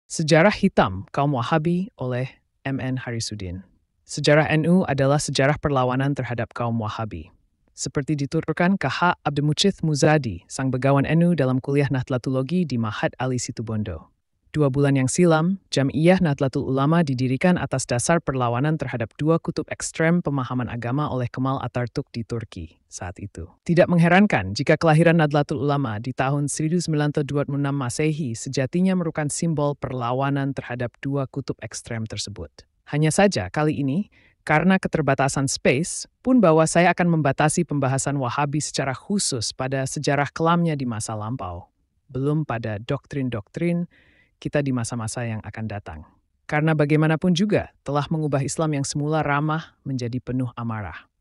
Sejarah Hitam Kaum Wahabi oleh M.N. Harisudin. Sejarah NU adalah sejarah perlawanan terhadap kaum Wahabi. Seperti dituturkan K.H. Abdulmucith Muzadi, sang begawan NU dalam kuliah Nahdlatullogi di Ma'had Ali Situbondo. 2 bulan yang silam, Jam'iyah Nahdlatul Ulama didirikan atas dasar perlawanan terhadap dua kutub ekstrem pemahaman agama oleh Kemal Atatürk di Turki saat itu. Tidak mengherankan jika kelahiran Nahdlatul Ulama di tahun 1926 Masehi sejatinya merupakan simbol perlawanan terhadap dua kutub ekstrem tersebut. Hanya saja kali ini, karena keterbatasan space, pun bahwa saya akan membatasi pembahasan Wahabi secara khusus pada sejarah kelamnya di masa lampau, belum pada doktrin-doktrin kita di masa-masa yang akan datang. Karena bagaimanapun juga telah mengubah Islam yang semula ramah menjadi penuh amarah.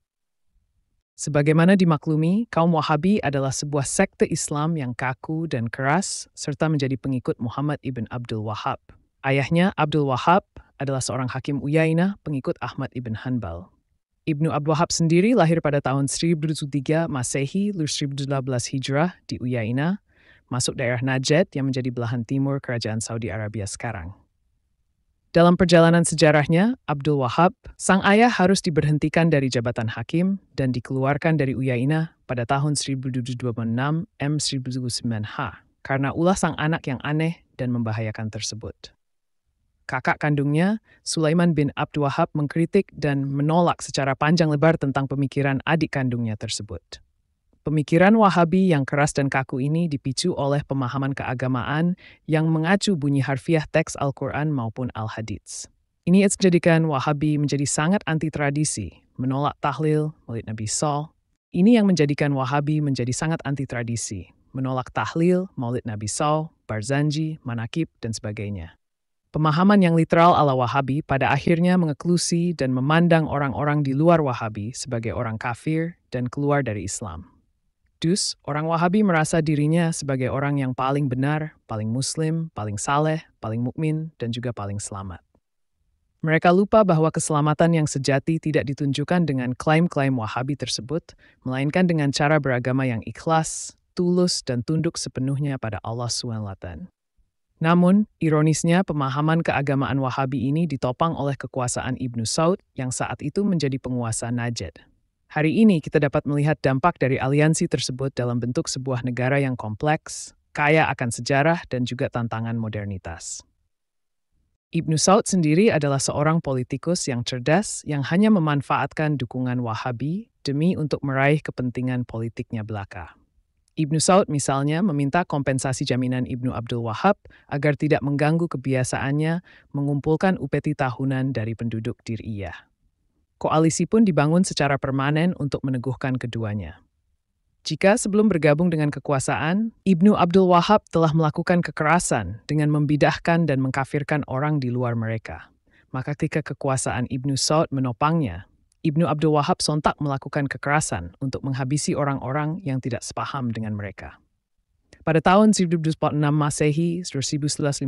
Sebagaimana dimaklumi, kaum Wahabi adalah sebuah sekte Islam yang kaku dan keras serta menjadi pengikut Muhammad ibn Abdul Wahhab. Ayahnya, Abdul Wahhab, adalah seorang hakim Uyainah pengikut Ahmad ibn Hanbal. Ibnu Abdul Wahhab sendiri lahir pada tahun 1003 Masehi, 1012 Hijrah di Uyainah, masuk daerah Najd yang menjadi belahan timur kerajaan Saudi Arabia sekarang. Dalam perjalanan sejarahnya, Abdul Wahhab, sang ayah harus diberhentikan dari jabatan hakim dan dikeluarkan dari Uyainah pada tahun 1726 M1009H karena ulah sang anak yang aneh dan membahayakan tersebut. Kakak kandungnya, Sulaiman bin Abdul Wahhab, mengkritik dan menolak secara panjang lebar tentang pemikiran adik kandungnya tersebut. Pemikiran Wahabi yang keras dan kaku ini dipicu oleh pemahaman keagamaan yang mengacu bunyi harfiah teks Al-Quran maupun Al-Hadits. Ini menjadikan Wahabi menjadi sangat anti-tradisi, menolak tahlil, maulid Nabi SAW. Ini yang menjadikan Wahabi menjadi sangat anti-tradisi, menolak tahlil, maulid Nabi SAW, Barzanji, Manakib, dan sebagainya. Pemahaman yang literal ala Wahabi pada akhirnya mengeklusi dan memandang orang-orang di luar Wahabi sebagai orang kafir dan keluar dari Islam. Dus, orang Wahabi merasa dirinya sebagai orang yang paling benar, paling muslim, paling saleh, paling mukmin, dan juga paling selamat. Mereka lupa bahwa keselamatan yang sejati tidak ditunjukkan dengan klaim-klaim Wahabi tersebut, melainkan dengan cara beragama yang ikhlas, tulus, dan tunduk sepenuhnya pada Allah SWT. Namun, ironisnya pemahaman keagamaan Wahabi ini ditopang oleh kekuasaan Ibnu Saud yang saat itu menjadi penguasa Najd. Hari ini kita dapat melihat dampak dari aliansi tersebut dalam bentuk sebuah negara yang kompleks, kaya akan sejarah dan juga tantangan modernitas. Ibnu Saud sendiri adalah seorang politikus yang cerdas yang hanya memanfaatkan dukungan Wahabi demi untuk meraih kepentingan politiknya belaka. Ibnu Saud misalnya meminta kompensasi jaminan Ibnu Abdul Wahhab agar tidak mengganggu kebiasaannya mengumpulkan upeti tahunan dari penduduk Diriyah. Koalisi pun dibangun secara permanen untuk meneguhkan keduanya. Jika sebelum bergabung dengan kekuasaan, Ibnu Abdul Wahhab telah melakukan kekerasan dengan membidahkan dan mengkafirkan orang di luar mereka, maka ketika kekuasaan Ibnu Saud menopangnya, Ibnu Abdul Wahhab sontak melakukan kekerasan untuk menghabisi orang-orang yang tidak sepaham dengan mereka. Pada tahun 1046 Masehi, 1159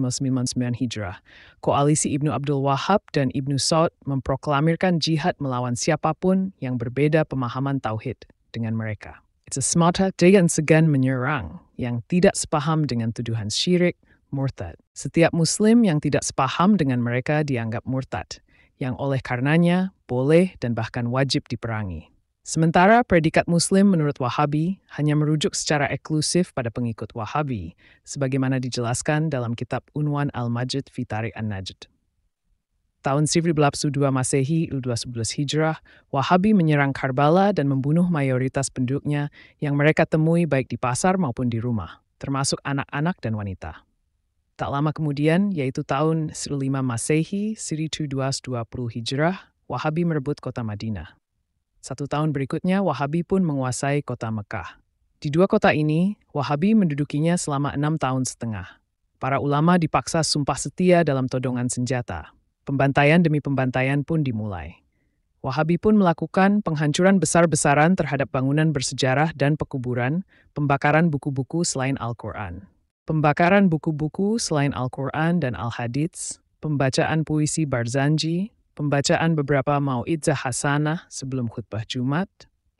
Hijrah, koalisi Ibnu Abdul Wahhab dan Ibnu Saud memproklamirkan jihad melawan siapapun yang berbeda pemahaman tauhid dengan mereka. It's a semata dengan segan menyerang yang tidak sepaham dengan tuduhan syirik, murtad. Setiap muslim yang tidak sepaham dengan mereka dianggap murtad, yang oleh karenanya boleh dan bahkan wajib diperangi. Sementara predikat Muslim menurut Wahabi hanya merujuk secara eksklusif pada pengikut Wahabi, sebagaimana dijelaskan dalam kitab Unwan Al-Majid fi Tarikh An-Najd. Tahun 1082 Masehi, 1211 Hijrah, Wahabi menyerang Karbala dan membunuh mayoritas penduduknya yang mereka temui baik di pasar maupun di rumah, termasuk anak-anak dan wanita. Tak lama kemudian, yaitu tahun 15 Masehi, 1220 Hijrah, Wahabi merebut kota Madinah. 1 tahun berikutnya, Wahabi pun menguasai kota Mekah. Di 2 kota ini, Wahabi mendudukinya selama 6 tahun setengah. Para ulama dipaksa sumpah setia dalam todongan senjata. Pembantaian demi pembantaian pun dimulai. Wahabi pun melakukan penghancuran besar-besaran terhadap bangunan bersejarah dan pekuburan, pembakaran buku-buku selain Al-Quran. Pembakaran buku-buku selain Al-Quran dan Al-Hadits, pembacaan puisi Barzanji, pembacaan beberapa mau'idzah hasanah sebelum khutbah Jumat,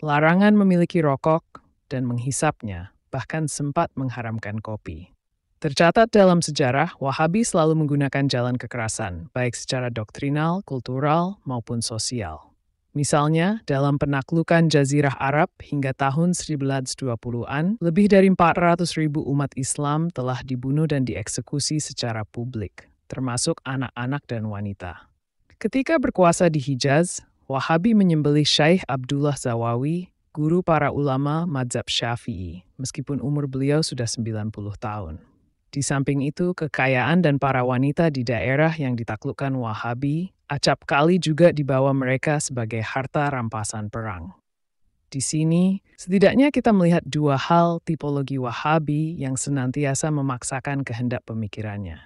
larangan memiliki rokok, dan menghisapnya, bahkan sempat mengharamkan kopi. Tercatat dalam sejarah, Wahabi selalu menggunakan jalan kekerasan, baik secara doktrinal, kultural, maupun sosial. Misalnya, dalam penaklukan Jazirah Arab hingga tahun 1920-an, lebih dari 400.000 umat Islam telah dibunuh dan dieksekusi secara publik, termasuk anak-anak dan wanita. Ketika berkuasa di Hijaz, Wahabi menyembelih Syekh Abdullah Zawawi, guru para ulama mazhab Syafi'i, meskipun umur beliau sudah 90 tahun. Di samping itu, kekayaan dan para wanita di daerah yang ditaklukkan Wahabi acap kali juga dibawa mereka sebagai harta rampasan perang. Di sini, setidaknya kita melihat dua hal tipologi Wahabi yang senantiasa memaksakan kehendak pemikirannya.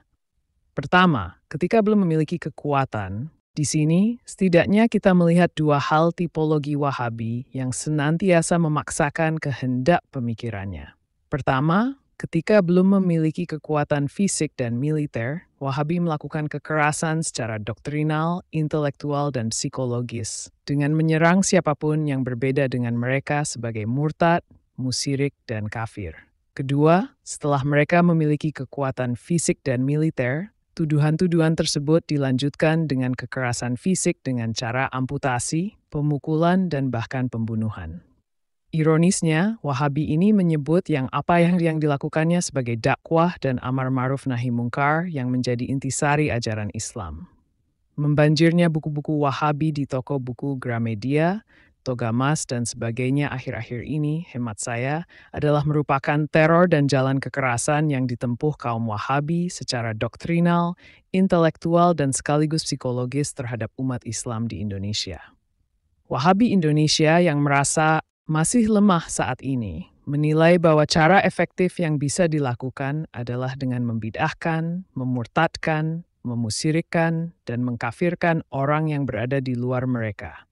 Pertama, ketika belum memiliki kekuatan, di sini setidaknya kita melihat dua hal tipologi Wahabi yang senantiasa memaksakan kehendak pemikirannya. Pertama, ketika belum memiliki kekuatan fisik dan militer, Wahabi melakukan kekerasan secara doktrinal, intelektual, dan psikologis dengan menyerang siapapun yang berbeda dengan mereka sebagai murtad, musyirik, dan kafir. Kedua, setelah mereka memiliki kekuatan fisik dan militer, tuduhan-tuduhan tersebut dilanjutkan dengan kekerasan fisik dengan cara amputasi, pemukulan, dan bahkan pembunuhan. Ironisnya, Wahabi ini menyebut apa yang dilakukannya sebagai dakwah dan amar ma'ruf nahi mungkar yang menjadi intisari ajaran Islam. Membanjirnya buku-buku Wahabi di toko buku Gramedia, Togamas, dan sebagainya akhir-akhir ini, hemat saya, adalah merupakan teror dan jalan kekerasan yang ditempuh kaum Wahabi secara doktrinal, intelektual, dan sekaligus psikologis terhadap umat Islam di Indonesia. Wahabi Indonesia yang merasa masih lemah saat ini, menilai bahwa cara efektif yang bisa dilakukan adalah dengan membid'ahkan, memurtadkan, memusyirikkan, dan mengkafirkan orang yang berada di luar mereka.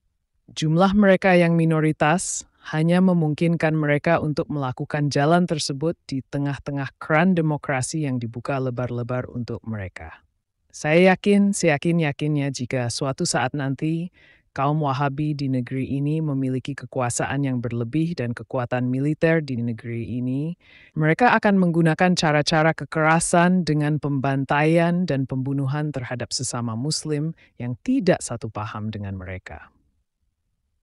Jumlah mereka yang minoritas hanya memungkinkan mereka untuk melakukan jalan tersebut di tengah-tengah keran demokrasi yang dibuka lebar-lebar untuk mereka. Saya yakin, seyakin-yakinnya jika suatu saat nanti kaum Wahabi di negeri ini memiliki kekuasaan yang berlebih dan kekuatan militer di negeri ini, mereka akan menggunakan cara-cara kekerasan dengan pembantaian dan pembunuhan terhadap sesama Muslim yang tidak satu paham dengan mereka.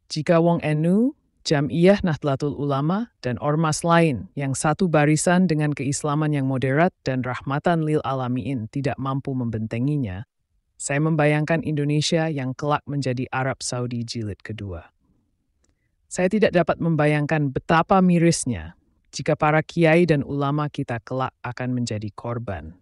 Jika Wong NU, Jam'iyah Nahdlatul Ulama, dan ormas lain yang satu barisan dengan keislaman yang moderat dan rahmatan lil alamin tidak mampu membentenginya, saya membayangkan Indonesia yang kelak menjadi Arab Saudi jilid kedua. Saya tidak dapat membayangkan betapa mirisnya jika para kiai dan ulama kita kelak akan menjadi korban.